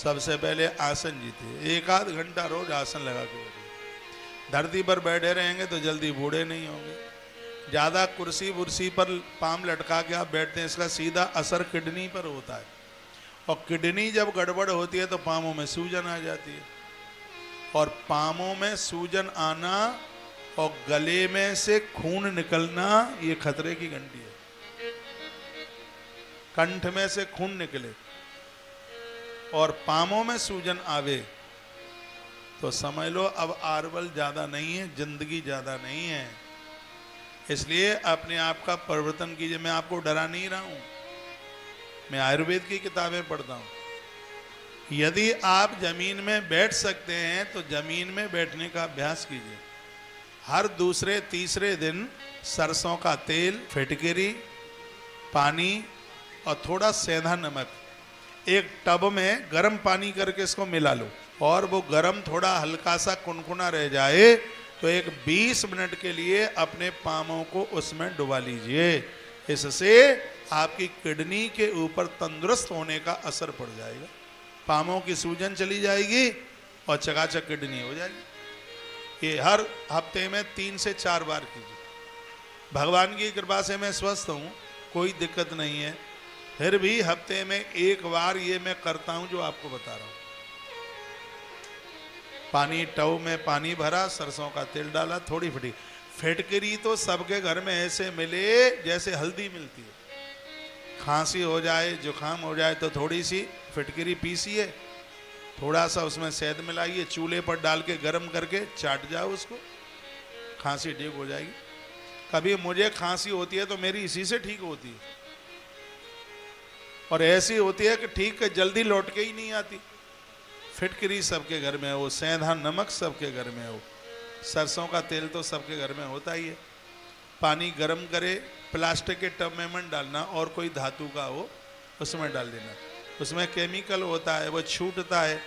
सबसे पहले आसन जीतिए, 1 आध घंटा रोज आसन लगा के बैठिए। धरती पर बैठे रहेंगे तो जल्दी बूढ़े नहीं होंगे। ज़्यादा कुर्सी वुर्सी पर पाँव लटका के आप बैठते हैं, इसका सीधा असर किडनी पर होता है, और किडनी जब गड़बड़ होती है तो पाँवों में सूजन आ जाती है, और पाँवों में सूजन आना और गले में से खून निकलना ये खतरे की घंटी है। कंठ में से खून निकले और पाँवों में सूजन आवे तो समझ लो अब आरबल ज्यादा नहीं है, जिंदगी ज्यादा नहीं है। इसलिए अपने आप का परिवर्तन कीजिए। मैं आपको डरा नहीं रहा हूं, मैं आयुर्वेद की किताबें पढ़ता हूं। यदि आप जमीन में बैठ सकते हैं तो जमीन में बैठने का अभ्यास कीजिए। हर दूसरे तीसरे दिन सरसों का तेल, फिटकिरी, पानी और थोड़ा सेंधा नमक एक टब में गर्म पानी करके इसको मिला लो, और वो गर्म थोड़ा हल्का सा कुनकुना रह जाए तो एक 20 मिनट के लिए अपने पाँवों को उसमें डुबा लीजिए। इससे आपकी किडनी के ऊपर तंदुरुस्त होने का असर पड़ जाएगा, पाँवों की सूजन चली जाएगी और चकाचक किडनी हो जाएगी। ये हर हफ्ते में 3 से 4 बार कीजिए। भगवान की कृपा से मैं स्वस्थ हूँ, कोई दिक्कत नहीं है, फिर भी हफ्ते में 1 बार ये मैं करता हूँ जो आपको बता रहा हूँ। पानी, टव में पानी भरा, सरसों का तेल डाला, थोड़ी फटी फिटकरी तो सबके घर में ऐसे मिले जैसे हल्दी मिलती है। खांसी हो जाए, जुकाम हो जाए तो थोड़ी सी फिटकरी पीसिए, थोड़ा सा उसमें शहद मिलाइए, चूल्हे पर डाल के गर्म करके चाट जाओ उसको, खांसी ठीक हो जाएगी। कभी मुझे खांसी होती है तो मेरी इसी से ठीक होती है, और ऐसी होती है कि ठीक जल्दी लौट के ही नहीं आती। फिटकरी सबके घर में हो, सेंधा नमक सबके घर में हो, सरसों का तेल तो सबके घर में होता ही है। पानी गर्म करे, प्लास्टिक के टब में मत डालना, और कोई धातु का हो उसमें डाल देना। उसमें केमिकल होता है, वो छूटता है,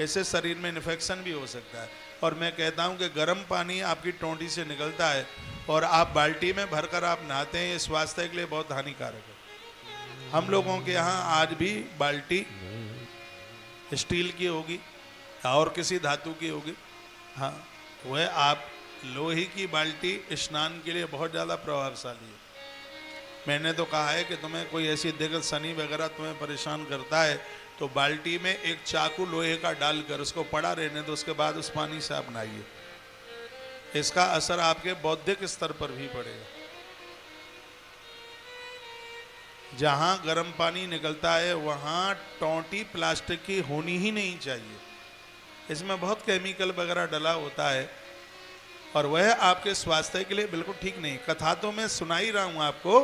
ऐसे शरीर में इन्फेक्शन भी हो सकता है। और मैं कहता हूँ कि गर्म पानी आपकी टोंटी से निकलता है और आप बाल्टी में भरकर आप नहाते हैं, ये स्वास्थ्य के लिए बहुत हानिकारक है। हम लोगों के यहाँ आज भी बाल्टी स्टील की होगी और किसी धातु की होगी, हाँ, वह आप लोहे की बाल्टी स्नान के लिए बहुत ज़्यादा प्रभावशाली है। मैंने तो कहा है कि तुम्हें कोई ऐसी दिक्कत, शनि वगैरह तुम्हें परेशान करता है तो बाल्टी में एक चाकू लोहे का डालकर उसको पड़ा रहने दो, उसके बाद उस पानी से आप नहाइए। इसका असर आपके बौद्धिक स्तर पर भी पड़ेगा। जहाँ गर्म पानी निकलता है वहाँ टोंटी प्लास्टिक की होनी ही नहीं चाहिए, इसमें बहुत केमिकल वगैरह डला होता है और वह आपके स्वास्थ्य के लिए बिल्कुल ठीक नहीं। कथा तो मैं सुना ही रहा हूँ आपको,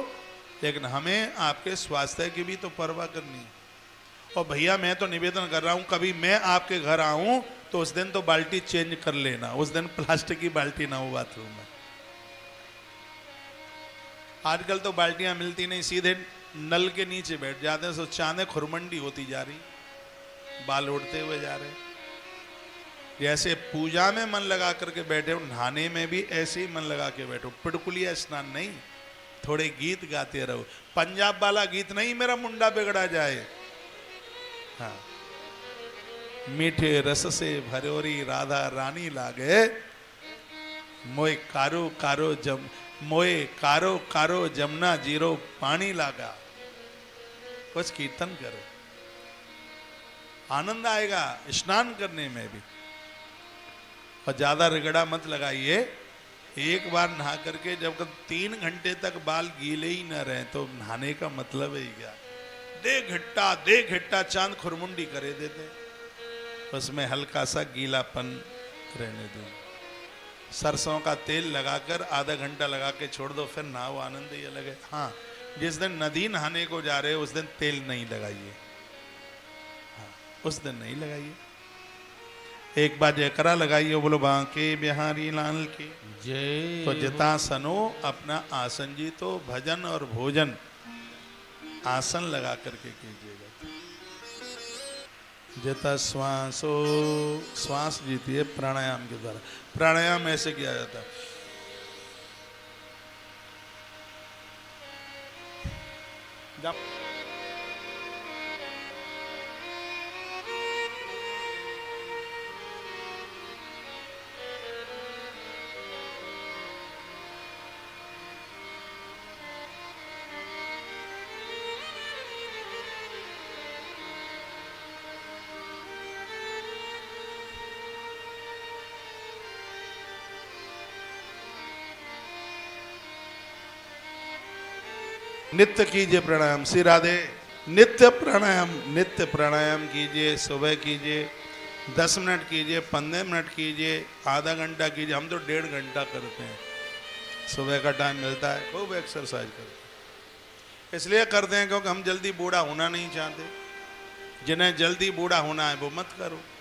लेकिन हमें आपके स्वास्थ्य की भी तो परवाह करनी है। और भैया मैं तो निवेदन कर रहा हूँ, कभी मैं आपके घर आऊँ तो उस दिन तो बाल्टी चेंज कर लेना, उस दिन प्लास्टिक की बाल्टी ना हो बाथरूम में। आजकल तो बाल्टियाँ मिलती नहीं, सीधे नल के नीचे बैठ जाते हैं, सो चांदे खुरमंडी होती जा रही, बाल उड़ते हुए जा रहे। जैसे पूजा में मन लगा करके बैठे हो, नहाने में भी ऐसे ही मन लगा के बैठो। पिड़कुलिया स्नान नहीं, थोड़े गीत गाते रहो। पंजाब वाला गीत नहीं, मेरा मुंडा बिगड़ा जाए, हाँ, मीठे रस से भरोरी राधा रानी लागे, मोए कारो कारो मोए कारो कारो जमुना जीरो पानी लागा। कुछ कीर्तन करो, आनंद आएगा स्नान करने में भी। और ज्यादा रिगड़ा मत लगाइए। एक बार नहा करके जब 3 घंटे तक बाल गीले ही न रहे तो नहाने का मतलब है क्या? दे घिट्टा चांद खुरमुंडी करे देते, उसमें हल्का सा गीलापन रहने दो। सरसों का तेल लगाकर आधा घंटा लगा के छोड़ दो, फिर नहाओ, आनंद ही अलग है। हाँ, जिस दिन नदी नहाने को जा रहे हो उस दिन तेल नहीं लगाइए, हाँ, उस दिन नहीं लगाइए। एक बार जयकरा लगाइए, बोलो बांके बिहारी लाल की जय। तो जिता सनो अपना आसन जी, तो भजन और भोजन आसन लगा करके कीजिएगा। जिता श्वासो, श्वास जीतिए प्राणायाम के द्वारा। प्राणायाम ऐसे किया जाता है, नित्य कीजिए प्राणायाम। श्री राधे। नित्य प्राणायाम कीजिए। सुबह कीजिए, 10 मिनट कीजिए, 15 मिनट कीजिए, आधा घंटा कीजिए। हम तो 1.5 घंटा करते हैं, सुबह का टाइम मिलता है, खूब एक्सरसाइज करते हैं। इसलिए करते हैं क्योंकि हम जल्दी बूढ़ा होना नहीं चाहते। जिन्हें जल्दी बूढ़ा होना है वो मत करो।